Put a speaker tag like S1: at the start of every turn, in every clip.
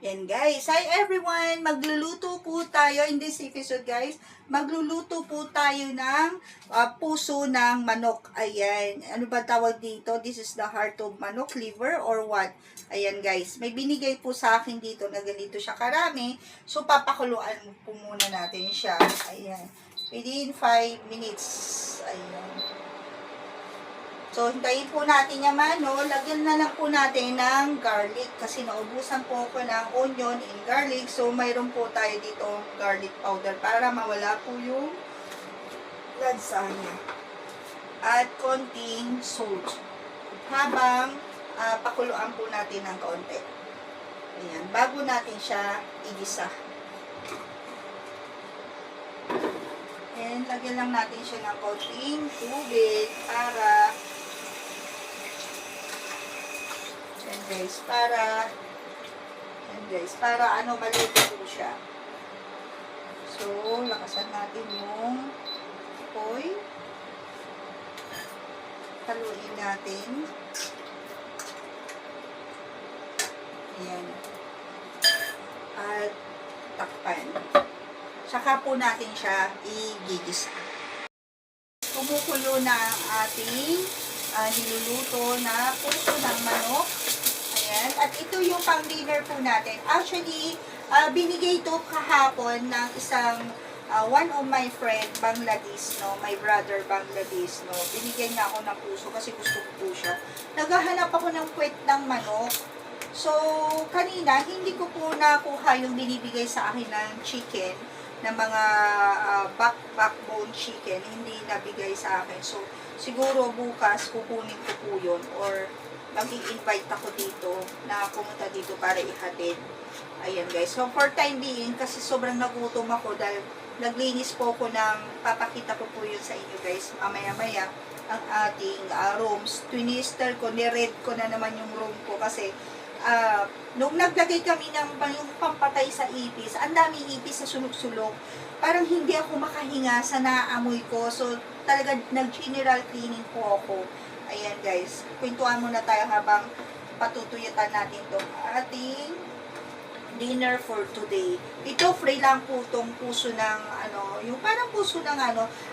S1: Yan guys. Hi everyone! Magluluto po tayo in this episode guys. Magluluto po tayo ng puso ng manok. Ayan. Ano ba tawag dito? This is the heart of manok, liver or what? Ayan guys. May binigay po sa akin dito na ganito siya karami. So papakuluan po muna natin siya. Ayan. Within 5 minutes. Ayan. So, hintayin po natin yung mano. Lagyan na lang po natin ng garlic kasi naubusan po ako ng onion and garlic. So, mayroon po tayo dito garlic powder para mawala po yung lansanya. At konting salt. Habang pakuluan po natin ng kaunti. Ayan. Bago natin siya igisa. And lagyan lang natin siya ng konting tubig para para maluto po siya. So, lakasan natin yung apoy. Haluin natin. Ayan. At takpan. Saka po natin siya igigisa. Kumukulo na ang ating niluluto na puso ng manok. Ayan. At ito yung pang-dinner po natin. Actually, binigay ito kahapon ng isang one of my friend, Bangladesh, no? My brother, Bangladesh, no? Binigyan niya ako ng puso kasi gusto ko po siya. Naghahanap ako ng puwet ng manok. So, kanina, hindi ko po nakuha yung binibigay sa akin ng chicken, ng mga backbone chicken, hindi nabigay sa akin. So, siguro bukas kukunin ko po yun or mag-i-invite ako dito na pumunta dito para ihatid. Ayan guys. So for time being, kasi sobrang nagutom ako dahil naglinis po ako ng, papakita ko po yun sa inyo guys, mamaya-maya, ang ating rooms. Twinister ko, ni-red ko na naman yung room ko kasi nung naglagay kami ng yung pampatay sa ipis, ang daming ipis sa sulok-sulok. Parang hindi ako makahinga sa naamoy ko. So talaga nag-general cleaning po ako. Ayan guys, kwentuhan muna tayo habang patutuyatan natin itong ating dinner for today. Ito free lang po itong puso ng yung parang puso ng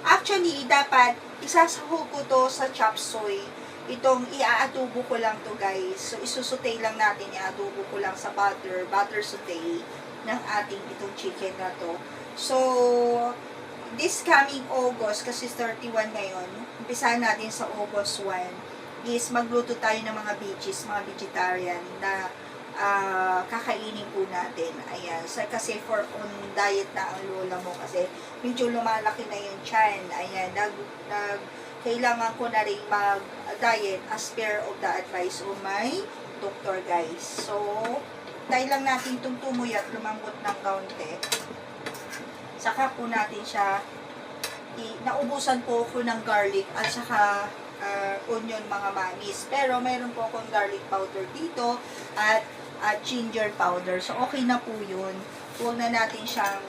S1: actually dapat isasahog ko to sa chop suey. Itong iaatubo ko lang to guys. So isusutay lang natin, iaatubo ko lang sa butter saute ng ating itong chicken na to. So this coming August, kasi 31 ngayon, umpisahan natin sa August 1, is magluto tayo ng mga veggies, mga vegetarian na kakainin po natin. Ayan. So, kasi for on diet na ang lola mo kasi medyo lumalaki na yung tiyan. Ayan. Kailangan ko na rin mag-diet as per of the advice of my doctor guys. So, tayo lang natin itong tumuy at lumambot ng kaunti. Saka po natin siya, naubusan po ako ng garlic at saka onion mga mamis. Pero mayroon po akong garlic powder dito at ginger powder. So, okay na po yun. Huwag na natin siyang,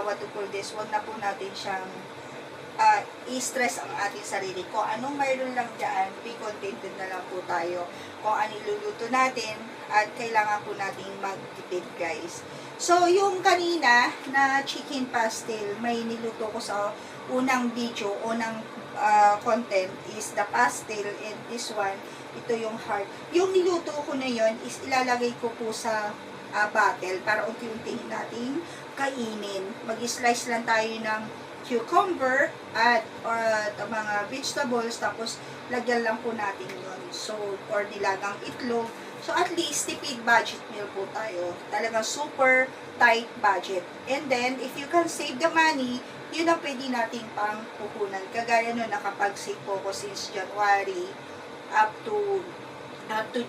S1: what to call this, huwag na po natin siyang i-stress ang ating sarili. Kung anong mayroon lang dyan, be contented na lang po tayo. Kung ano iluluto natin at kailangan po nating magtipid guys. So, yung kanina na chicken pastel, may niluto ko sa unang video, unang content is the pastel and this one, ito yung heart. Yung niluto ko na yon is ilalagay ko po sa bottle para unti-unti natin kainin. Mag-slice lang tayo ng cucumber at mga vegetables tapos lagyan lang po natin yun. So, or nilagang itlog. So, at least, tipid budget meal po tayo. Talagang super tight budget. And then, if you can save the money, yun ang pwede nating pang puhunan. Kagaya nun, nakapag-save po ko since January up to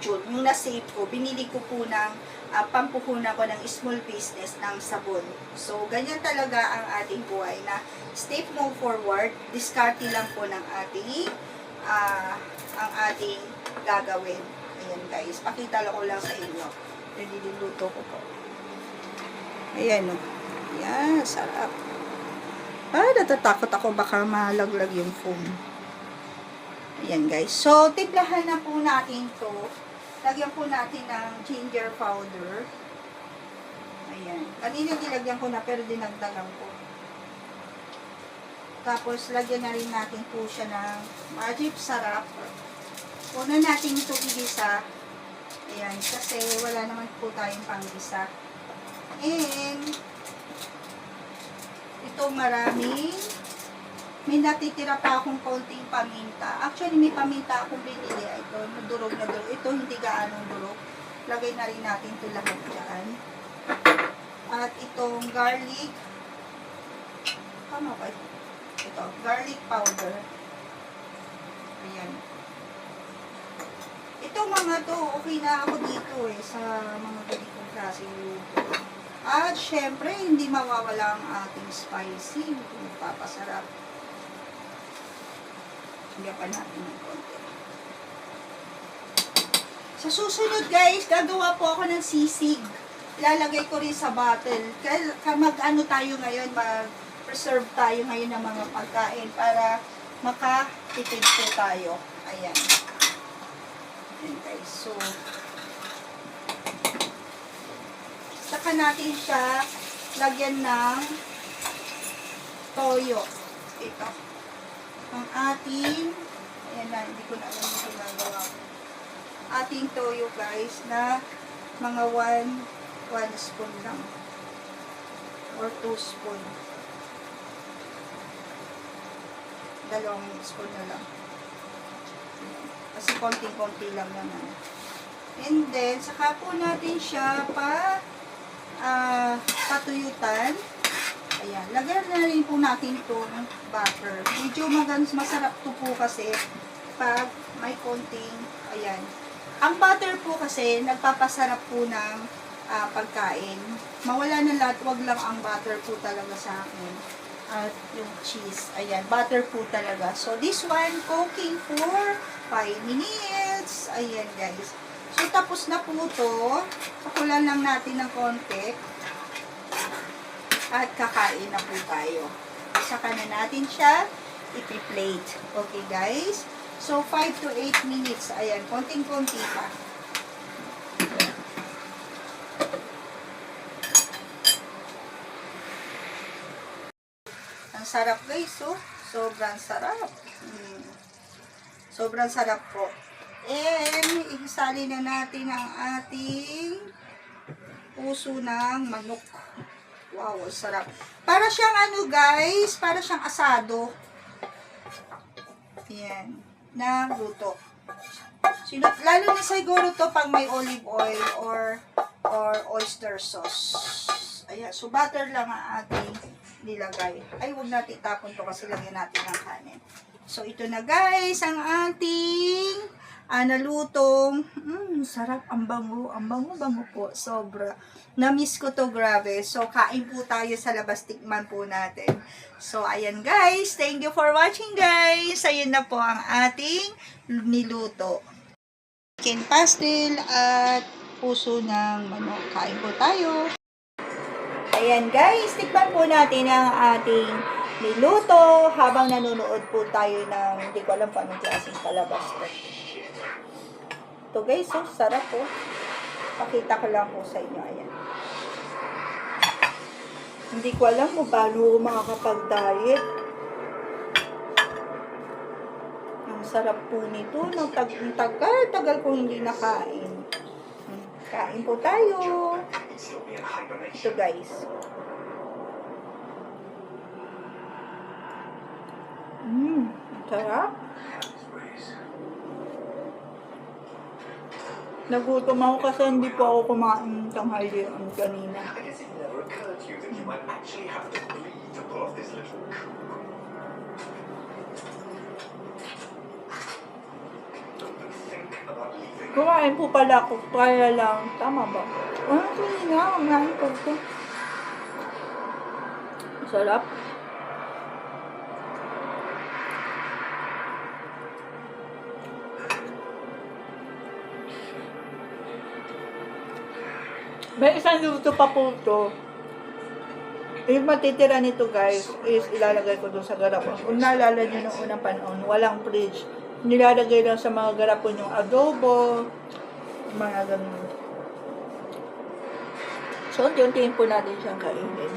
S1: June. Yung na-save ko, binili ko po ng pampuhunan ko ng small business ng sabon. So, ganyan talaga ang ating buhay na step move forward, discarte lang po ng ating ang ating gagawin. Ayan guys, pakita ko lang sa inyo. Niluluto ko po. Ayan o. Ayan, sarap. Natatakot ako baka malaglag yung foam. Ayan guys. So, timplahan na po natin to. Lagyan po natin ng ginger powder. Ayan. Kanina nilagyan ko na pero dinagdagan ko. Tapos, lagyan na rin natin po siya ng magic sarap. Una natin ito igisa. Ayan, kasi wala naman po tayong panggisa. And, ito maraming, may natitira pa akong konting paminta. Actually, may paminta akong binili. Ito, nadurog na durog. Ito, hindi gaanong durog. Lagay na rin natin ito lahat dyan. At itong garlic. Tama ba? Ito, garlic powder. Ayan. Ito mga to, okay na ako dito sa mga ganitong klaseng luto. At syempre, hindi mawawala ang ating spicy. Magpapasarap. Hanggang pa natin ng konti. Sa susunod guys, gagawa po ako ng sisig. Ilalagay ko rin sa bottle. Mag-ano tayo ngayon, mag-preserve tayo ngayon ng mga pagkain para makatipid po tayo. Ayan. Ayan guys. So, saka natin siya lagyan ng toyo. Ito. Ang ating, ayan na, hindi ko na alam yung ginagawa ko. Ating toyo guys na mga 1 spoon lang. Or 2 spoon. 2 spoon na lang. Kasi konting-konti lang naman. And then, saka po natin siya patuyutan. Ayan. Lagyan na rin po natin itong butter. Medyo masarap to po kasi pag may konting, ayan. Ang butter po kasi, nagpapasarap po ng pagkain. Mawala na lahat, wag lang ang butter po talaga sa akin. At yung cheese, ayan, butter po talaga. So, this one, cooking for 5 minutes. Ayan, guys. So, tapos na po ito. Pakulan lang natin ng konti. At kakain na po tayo. Saka na natin siya ipi-plate. Okay, guys? So, 5 to 8 minutes. Ayan, konting-konti pa. Ang sarap, guys, oh. Sobrang sarap. Sobrang sarap po. And, isali na natin ang ating puso ng manok. Wow, sarap. Para siyang ano, guys, para siyang asado. Ayan, na luto. Lalo na siguro to pag may olive oil or oyster sauce. Ayan, so butter lang ang ating nilagay. Ay, huwag natin tapon to kasi lagyan natin ng kanin. So, ito na guys, ang ating nalutong, sarap, ang bango po, sobra. Na-miss ko to, grabe. So, kain po tayo sa labas, tikman po natin. So, ayan guys, thank you for watching guys. Ayan na po ang ating niluto. Chicken pastel at puso ng manok. Kain po tayo. Ayan guys, tikman po natin ang ating niluto habang nanonood po tayo ng, hindi ko alam pa anong klaseng palabas to. Ito guys, so sarap po. Pakita ko lang po sa inyo. Ayan. Hindi ko alam kung paano makakapag-diet. Ang sarap po nito. Tagal ko hindi nakain. Kain po tayo. Ito guys. Sarap. Nagutom ako kasi hindi po ako kumain tanghali kanina. Kumain po pala ako, kaya lang, tama ba? Sige nga, kumain po ito. Sarap. May isang luto pa po ito. Yung matitira nito guys, is ilalagay ko doon sa garapon. Kung naalala nyo nung unang panahon, walang fridge. Nilalagay lang sa mga garapon yung adobo, mga ganun. So, So, unti-untiin po natin siyang kainin.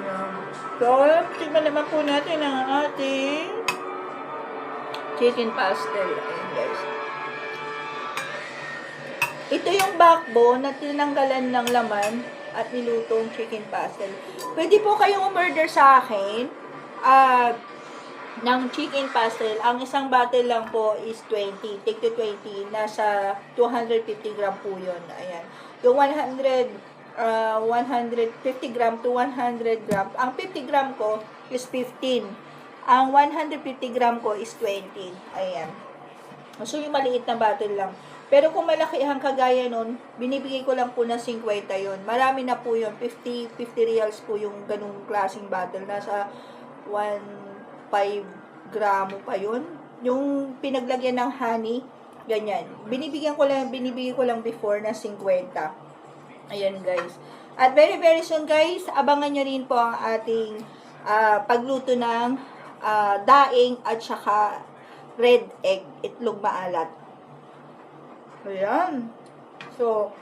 S1: Yan. So, tignan naman po natin ang ating chicken pastel. Ayan, guys. Ito yung backbone na tinanggalan ng laman at nilutong chicken pastel. Pwede po kayong umorder sa akin ng chicken pastel. Ang isang bottle lang po is 20. Take to 20. Nasa 250 gram po yun. Ayan. Yung 150 gram to 100 gram. Ang 50 gram ko is 15. Ang 150 gram ko is 20. Ayan. So, yung maliit na bottle lang. Pero kung malaki ang kagaya nun, binibigay ko lang po na 50 yun. Marami na po yun. 50 reals po yung ganung klaseng bottle. Nasa 1.5 gramo pa yun. Yung pinaglagyan ng honey, ganyan. Binibigay ko lang before na 50. Ayan, guys. At very, very soon, guys, abangan nyo rin po ang ating pagluto ng daing at saka red egg, itlog maalat. Ayan. So,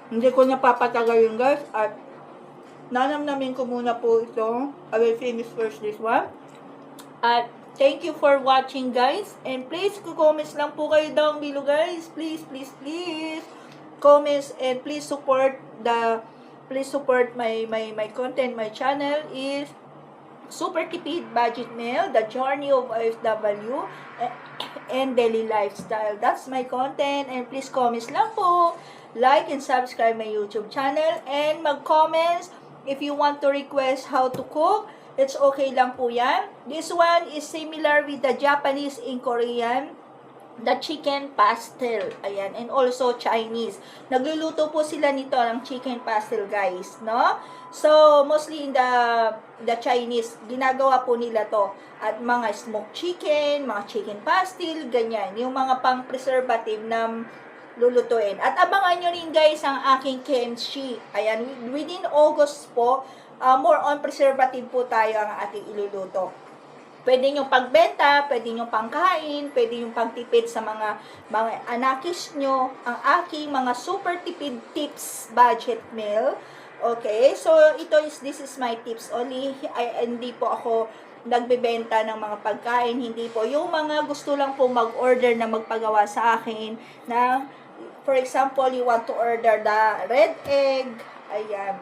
S1: hindi ko na papatagalin, guys. At nanamnamin ko muna po ito. I will finish first this one. At thank you for watching, guys. And please, comments lang po kayo down below, guys. Please, please, please. Comments and please support my content. My channel is Super Tipid Budget Meal, The Journey of OFW and Daily Lifestyle. That's my content. And please comments lang po. Like and subscribe my YouTube channel. And mag-comments if you want to request how to cook. It's okay lang po yan. This one is similar with the Japanese and Korean, the chicken pastel. Ayan. And also Chinese. Nagluluto po sila nito ng chicken pastel, guys. No? So, mostly in the Chinese, ginagawa po nila to. At mga smoked chicken, mga chicken pastel, ganyan. Yung mga pang-preservative na lulutuin. At abangan nyo rin, guys, ang aking kimchi. Ayan. Within August po, more on preservative po tayo ang ating iluluto. Pwede nyo pagbenta, pwede nyo pangkain, pwede nyo pangtipid sa mga anakis nyo. Ang aking mga super tipid tips budget meal. Okay, so this is my tips only. Hindi po ako nagbebenta ng mga pagkain, hindi po. Yung mga gusto lang po mag-order na magpagawa sa akin na, for example, you want to order the red egg, ayan,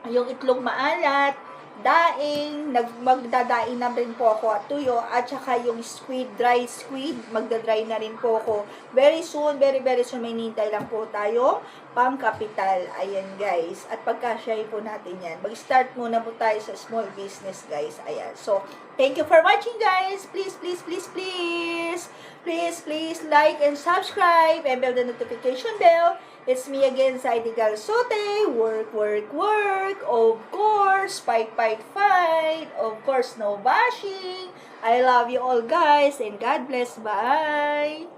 S1: yung itlog maalat, daing, magdadaing na rin po ako at tuyo, at saka yung squid, dry squid, magdadry na rin po ako. Very soon, very very soon, may nintay lang po tayo, pang capital. Ayan, guys. At pagkasyahin po natin yan. Mag-start muna po tayo sa small business, guys. Ayan. So, thank you for watching, guys. Please, please, please, please, please, please, like and subscribe and bell the notification bell. It's me again, Saidi Galsote. Work, work, work. Of course, fight, fight, fight. Of course, no bashing. I love you all, guys, and God bless. Bye.